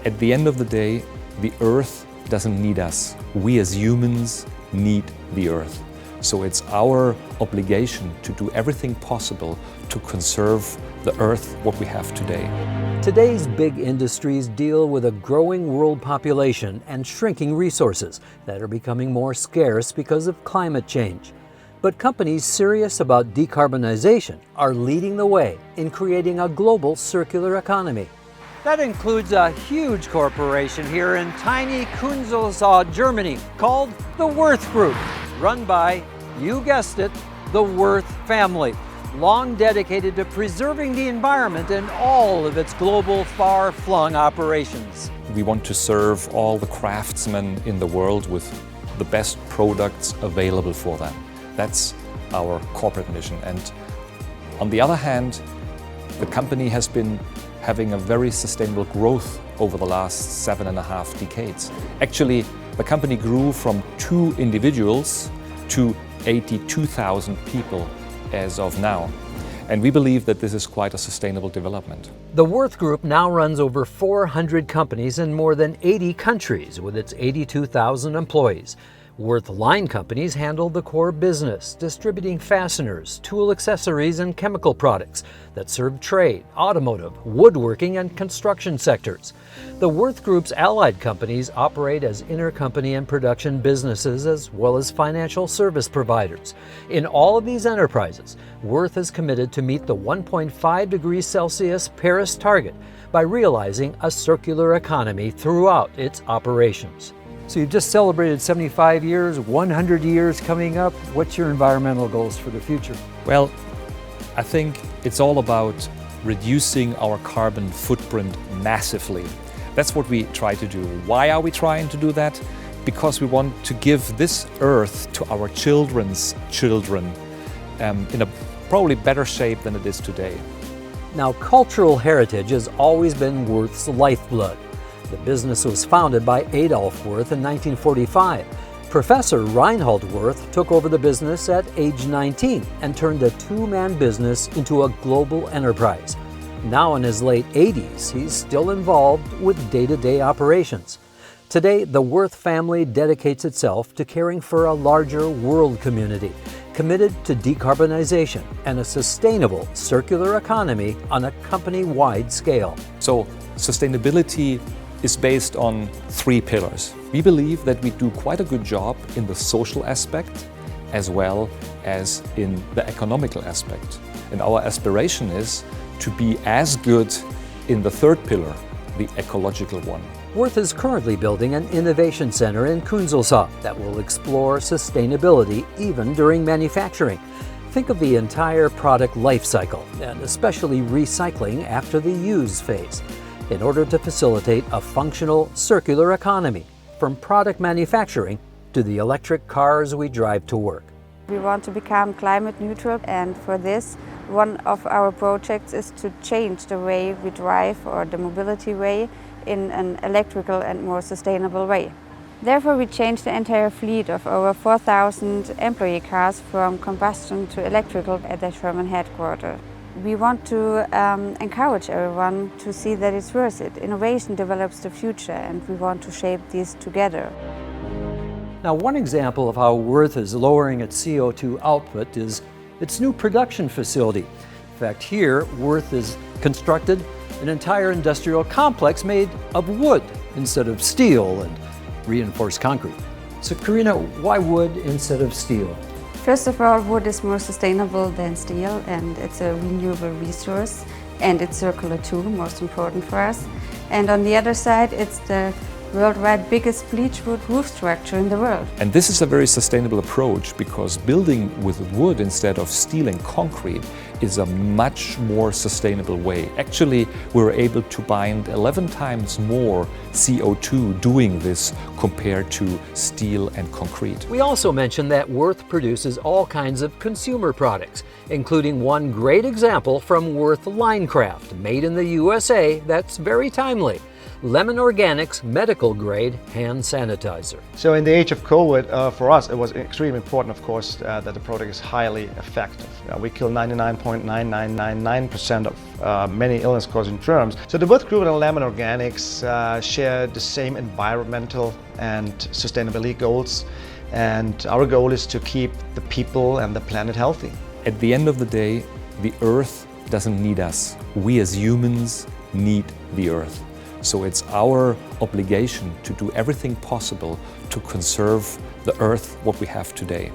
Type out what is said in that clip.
At the end of the day, the Earth doesn't need us. We as humans need the Earth. So it's our obligation to do everything possible to conserve the Earth, what we have today. Today's big industries deal with a growing world population and shrinking resources that are becoming more scarce because of climate change. But companies serious about decarbonization are leading the way in creating a global circular economy. That includes a huge corporation here in tiny Künzelsau, Germany, called the Würth Group, run by, you guessed it, the Würth family, long dedicated to preserving the environment in all of its global far-flung operations. We want to serve all the craftsmen in the world with the best products available for them. That's our corporate mission. And on the other hand, the company has been having a very sustainable growth over the last 7.5 decades. Actually, the company grew from 2 individuals to 82,000 people as of now. And we believe that this is quite a sustainable development. The Würth Group now runs over 400 companies in more than 80 countries with its 82,000 employees. Würth line companies handle the core business, distributing fasteners, tool accessories, and chemical products that serve trade, automotive, woodworking, and construction sectors. The Würth Group's allied companies operate as intercompany and production businesses as well as financial service providers. In all of these enterprises, Würth is committed to meet the 1.5 degrees Celsius Paris target by realizing a circular economy throughout its operations. So you've just celebrated 75 years, 100 years coming up. What's your environmental goals for the future? Well, I think it's all about reducing our carbon footprint massively. That's what we try to do. Why are we trying to do that? Because we want to give this Earth to our children's children in a probably better shape than it is today. Now, cultural heritage has always been Würth's lifeblood. The business was founded by Adolf Würth in 1945. Professor Reinhold Würth took over the business at age 19 and turned a 2-man business into a global enterprise. Now in his late 80s, he's still involved with day-to-day operations. Today, the Würth family dedicates itself to caring for a larger world community, committed to decarbonization and a sustainable circular economy on a company-wide scale. So sustainability is based on 3 pillars. We believe that we do quite a good job in the social aspect as well as in the economical aspect. And our aspiration is to be as good in the 3rd pillar, the ecological one. Würth is currently building an innovation center in Künzelsau that will explore sustainability even during manufacturing. Think of the entire product life cycle, and especially recycling after the use phase, in order to facilitate a functional circular economy, from product manufacturing to the electric cars we drive to work. We want to become climate neutral, and for this, one of our projects is to change the way we drive, or the mobility way, in an electrical and more sustainable way. Therefore, we changed the entire fleet of over 4,000 employee cars from combustion to electrical at the German headquarters. We want to encourage everyone to see that it's worth it. Innovation develops the future, and we want to shape these together. Now, one example of how Würth is lowering its CO2 output is its new production facility. In fact, here, Würth has constructed an entire industrial complex made of wood instead of steel and reinforced concrete. So, Karina, why wood instead of steel? First of all, wood is more sustainable than steel, and it's a renewable resource, and it's circular too, most important for us. And on the other side, it's the worldwide biggest bleached wood roof structure in the world. And this is a very sustainable approach, because building with wood instead of steel and concrete is a much more sustainable way. Actually, we're able to bind 11 times more CO2 doing this compared to steel and concrete. We also mentioned that Würth produces all kinds of consumer products, including one great example from Würth Linecraft, made in the USA, that's very timely. Lemon Organics medical-grade hand sanitizer. So in the age of COVID, for us, it was extremely important, of course, that the product is highly effective. We kill 99.9999% of many illness-causing germs. So the Würth Group and Lemon Organics share the same environmental and sustainability goals. And our goal is to keep the people and the planet healthy. At the end of the day, the Earth doesn't need us. We as humans need the Earth. So it's our obligation to do everything possible to conserve the Earth, what we have today.